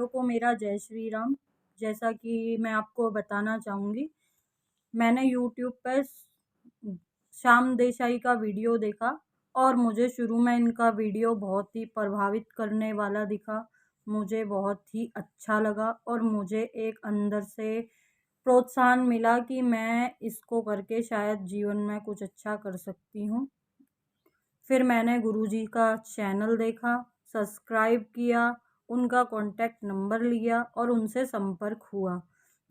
को मेरा जय श्री राम। जैसा कि मैं आपको बताना चाहूँगी, मैंने यूट्यूब पर श्याम देशाई का वीडियो देखा और मुझे शुरू में इनका वीडियो बहुत ही प्रभावित करने वाला दिखा। मुझे बहुत ही अच्छा लगा और मुझे एक अंदर से प्रोत्साहन मिला कि मैं इसको करके शायद जीवन में कुछ अच्छा कर सकती हूँ। फिर मैंने गुरुजी का चैनल देखा, सब्सक्राइब किया, उनका कॉन्टैक्ट नंबर लिया और उनसे संपर्क हुआ।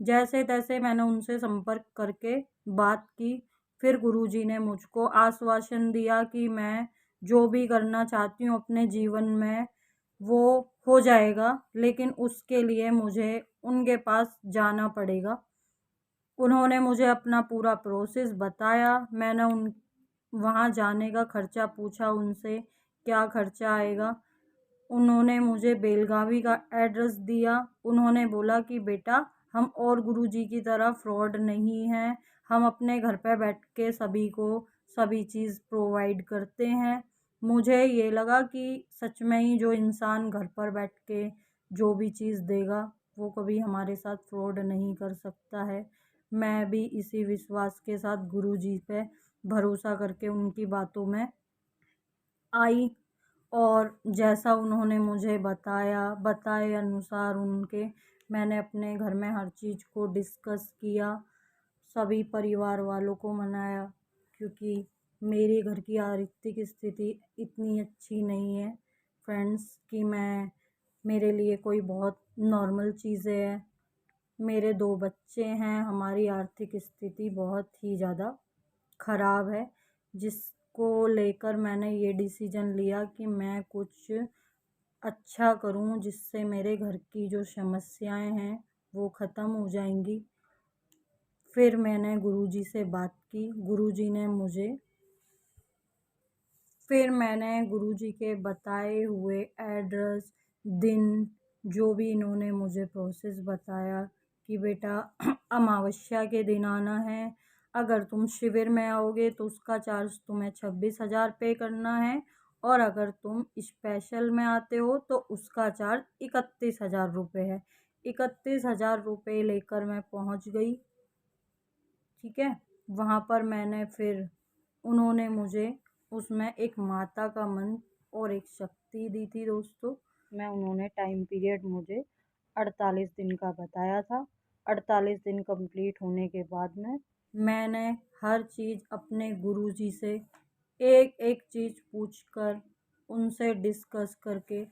जैसे तैसे मैंने उनसे संपर्क करके बात की। फिर गुरुजी ने मुझको आश्वासन दिया कि मैं जो भी करना चाहती हूँ अपने जीवन में वो हो जाएगा, लेकिन उसके लिए मुझे उनके पास जाना पड़ेगा। उन्होंने मुझे अपना पूरा प्रोसेस बताया। मैंने उन वहाँ जाने का खर्चा पूछा उनसे, क्या खर्चा आएगा। उन्होंने मुझे बेलगावी का एड्रेस दिया। उन्होंने बोला कि बेटा, हम और गुरुजी की तरह फ्रॉड नहीं हैं, हम अपने घर पे बैठ के सभी को सभी चीज़ प्रोवाइड करते हैं। मुझे ये लगा कि सच में ही जो इंसान घर पर बैठ के जो भी चीज़ देगा वो कभी हमारे साथ फ्रॉड नहीं कर सकता है। मैं भी इसी विश्वास के साथ गुरुजी पे भरोसा करके उनकी बातों में आई और जैसा उन्होंने मुझे बताए अनुसार उनके मैंने अपने घर में हर चीज़ को डिस्कस किया, सभी परिवार वालों को मनाया, क्योंकि मेरे घर की आर्थिक स्थिति इतनी अच्छी नहीं है फ्रेंड्स कि मेरे लिए कोई बहुत नॉर्मल चीज़ें हैं। मेरे 2 बच्चे हैं, हमारी आर्थिक स्थिति बहुत ही ज़्यादा ख़राब है, जिसको लेकर मैंने ये डिसीजन लिया कि मैं कुछ अच्छा करूं जिससे मेरे घर की जो समस्याएं हैं वो ख़त्म हो जाएंगी। फिर मैंने गुरुजी से बात की। फिर मैंने गुरुजी के बताए हुए एड्रेस, दिन, जो भी इन्होंने मुझे प्रोसेस बताया कि बेटा अमावस्या के दिन आना है, अगर तुम शिविर में आओगे तो उसका चार्ज तुम्हें 26,000 पे करना है, और अगर तुम स्पेशल में आते हो तो उसका चार्ज 31,000 रुपये है। 31,000 रुपये लेकर मैं पहुंच गई। ठीक है, वहाँ पर मैंने फिर उन्होंने मुझे उसमें एक माता का मंत्र और एक शक्ति दी थी दोस्तों। उन्होंने टाइम पीरियड मुझे 48 दिन का बताया था। 48 दिन कंप्लीट होने के बाद में मैंने हर चीज़ अपने गुरुजी से एक एक चीज़ पूछकर उनसे डिस्कस करके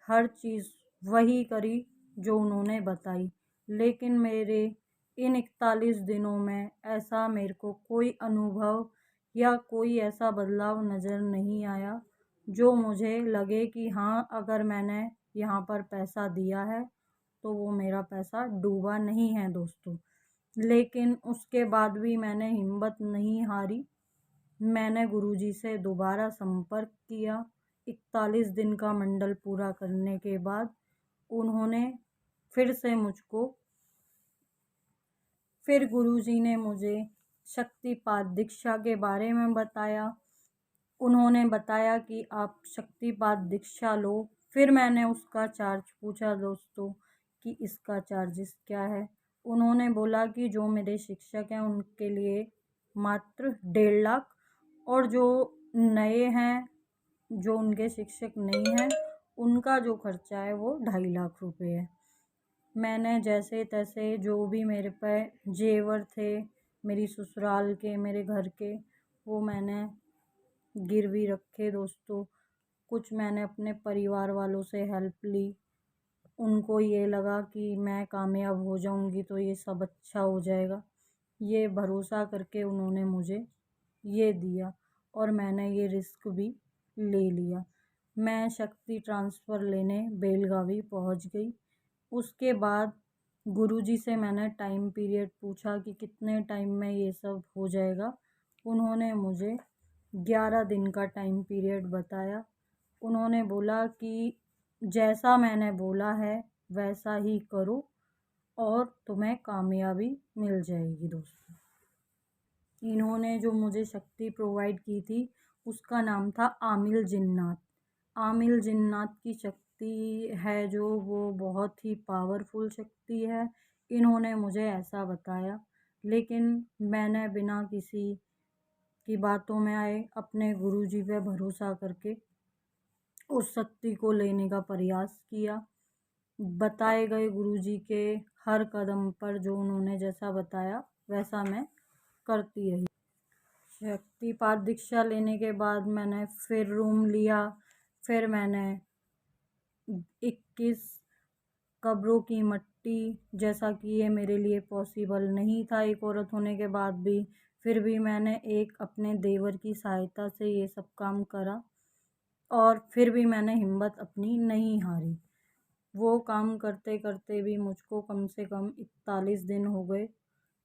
हर चीज़ वही करी जो उन्होंने बताई। लेकिन मेरे इन 41 दिनों में ऐसा मेरे को कोई अनुभव या कोई ऐसा बदलाव नज़र नहीं आया जो मुझे लगे कि हाँ, अगर मैंने यहाँ पर पैसा दिया है तो वो मेरा पैसा डूबा नहीं है दोस्तों। लेकिन उसके बाद भी मैंने हिम्मत नहीं हारी। मैंने गुरुजी से दोबारा संपर्क किया। 41 दिन का मंडल पूरा करने के बाद उन्होंने फिर से मुझको फिर गुरुजी ने मुझे शक्तिपात दीक्षा के बारे में बताया। उन्होंने बताया कि आप शक्तिपात दीक्षा लो। फिर मैंने उसका चार्ज पूछा दोस्तों कि इसका चार्जेस क्या है। उन्होंने बोला कि जो मेरे शिक्षक हैं उनके लिए मात्र 1.5 लाख, और जो नए हैं, जो उनके शिक्षक नहीं हैं, उनका जो खर्चा है वो 2.5 लाख रुपए है। मैंने जैसे तैसे जो भी मेरे पे जेवर थे, मेरी ससुराल के, मेरे घर के, वो मैंने गिरवी रखे दोस्तों। कुछ मैंने अपने परिवार वालों से हेल्प ली। उनको ये लगा कि मैं कामयाब हो जाऊंगी तो ये सब अच्छा हो जाएगा। ये भरोसा करके उन्होंने मुझे ये दिया और मैंने ये रिस्क भी ले लिया। मैं शक्ति ट्रांसफ़र लेने बेलगावी पहुंच गई। उसके बाद गुरुजी से मैंने टाइम पीरियड पूछा कि कितने टाइम में ये सब हो जाएगा। उन्होंने मुझे 11 दिन का टाइम पीरियड बताया। उन्होंने बोला कि जैसा मैंने बोला है वैसा ही करो और तुम्हें कामयाबी मिल जाएगी दोस्तों। इन्होंने जो मुझे शक्ति प्रोवाइड की थी उसका नाम था आमिल जिन्नात। आमिल जिन्नात की शक्ति शक्ति है जो वो बहुत ही पावरफुल शक्ति है, इन्होंने मुझे ऐसा बताया। लेकिन मैंने बिना किसी की बातों में आए अपने गुरुजी पे भरोसा करके उस शक्ति को लेने का प्रयास किया। बताए गए गुरुजी के हर कदम पर जो उन्होंने जैसा बताया वैसा मैं करती रही। शक्तिपात दीक्षा लेने के बाद मैंने फिर रूम लिया। फिर मैंने 21 कब्रों की मट्टी, जैसा कि ये मेरे लिए पॉसिबल नहीं था एक औरत होने के बाद भी, फिर भी मैंने एक अपने देवर की सहायता से ये सब काम करा और फिर भी मैंने हिम्मत अपनी नहीं हारी। वो काम करते करते भी मुझको कम से कम 41 दिन हो गए।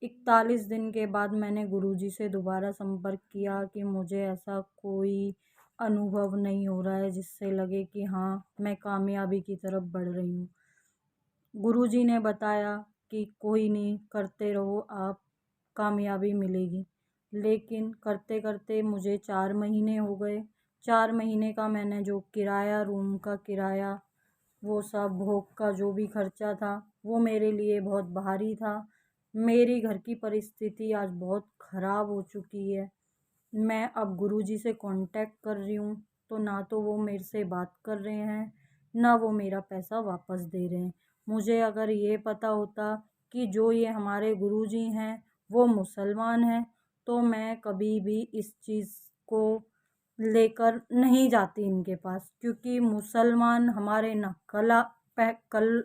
41 दिन के बाद मैंने गुरुजी से दोबारा संपर्क किया कि मुझे ऐसा कोई अनुभव नहीं हो रहा है जिससे लगे कि हाँ मैं कामयाबी की तरफ बढ़ रही हूँ। गुरुजी ने बताया कि कोई नहीं, करते रहो आप, कामयाबी मिलेगी। लेकिन करते करते मुझे 4 महीने हो गए। 4 महीने का मैंने जो किराया, रूम का किराया, वो सब भोग का जो भी खर्चा था वो मेरे लिए बहुत भारी था। मेरी घर की परिस्थिति आज बहुत ख़राब हो चुकी है। मैं अब गुरुजी से कांटेक्ट कर रही हूँ तो ना तो वो मेरे से बात कर रहे हैं, ना वो मेरा पैसा वापस दे रहे हैं। मुझे अगर ये पता होता कि जो ये हमारे गुरुजी हैं वो मुसलमान हैं तो मैं कभी भी इस चीज़ को लेकर नहीं जाती इनके पास, क्योंकि मुसलमान हमारे ना कल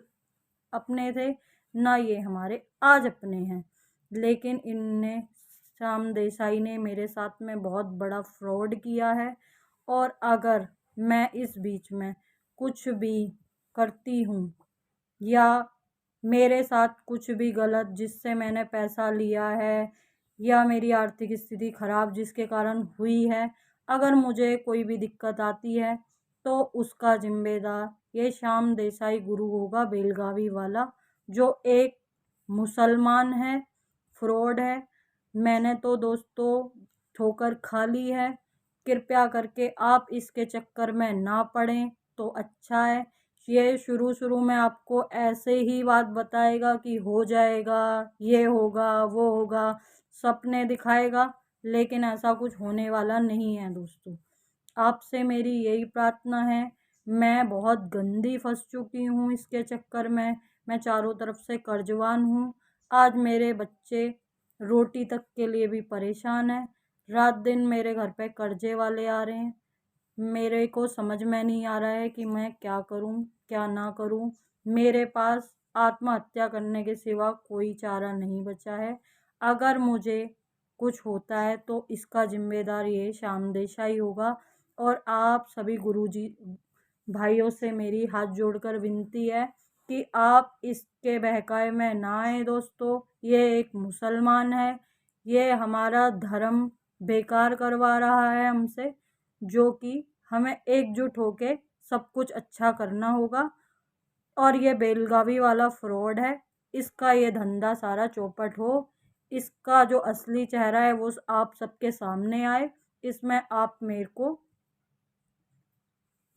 अपने थे, ना ये हमारे आज अपने हैं। लेकिन इनने, श्याम देसाई ने मेरे साथ में बहुत बड़ा फ्रॉड किया है। और अगर मैं इस बीच में कुछ भी करती हूँ या मेरे साथ कुछ भी गलत जिससे मैंने पैसा लिया है या मेरी आर्थिक स्थिति ख़राब जिसके कारण हुई है, अगर मुझे कोई भी दिक्कत आती है तो उसका जिम्मेदार ये श्याम देसाई गुरु होगा, बेलगावी वाला, जो एक मुसलमान है, फ्रॉड है। मैंने तो दोस्तों ठोकर खा ली है। कृपया करके आप इसके चक्कर में ना पड़ें तो अच्छा है। ये शुरू शुरू में आपको ऐसे ही बात बताएगा कि हो जाएगा, ये होगा, वो होगा, सपने दिखाएगा, लेकिन ऐसा कुछ होने वाला नहीं है दोस्तों। आपसे मेरी यही प्रार्थना है। मैं बहुत गंदी फंस चुकी हूँ इसके चक्कर में। मैं चारों तरफ से कर्जवान हूँ। आज मेरे बच्चे रोटी तक के लिए भी परेशान हैं। रात दिन मेरे घर पे कर्जे वाले आ रहे हैं। मेरे को समझ में नहीं आ रहा है कि मैं क्या करूं, क्या ना करूं। मेरे पास आत्महत्या करने के सिवा कोई चारा नहीं बचा है। अगर मुझे कुछ होता है तो इसका जिम्मेदार ये श्याम देसाई होगा। और आप सभी गुरुजी भाइयों से मेरी हाथ जोड़कर विनती है कि आप इसके बहकावे में ना आए दोस्तों। ये एक मुसलमान है, ये हमारा धर्म बेकार करवा रहा है हमसे, जो कि हमें एकजुट होके सब कुछ अच्छा करना होगा। और ये बेलगावी वाला फ्रॉड है, इसका ये धंधा सारा चौपट हो। इसका जो असली चेहरा है वो आप सबके सामने आए। इसमें आप मेरे को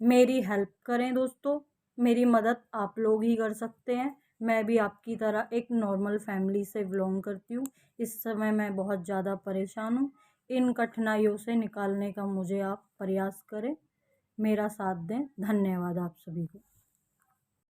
मेरी हेल्प करें दोस्तों। मेरी मदद आप लोग ही कर सकते हैं। मैं भी आपकी तरह एक नॉर्मल फैमिली से बिलोंग करती हूँ। इस समय मैं बहुत ज़्यादा परेशान हूँ। इन कठिनाइयों से निकालने का मुझे आप प्रयास करें, मेरा साथ दें। धन्यवाद आप सभी को।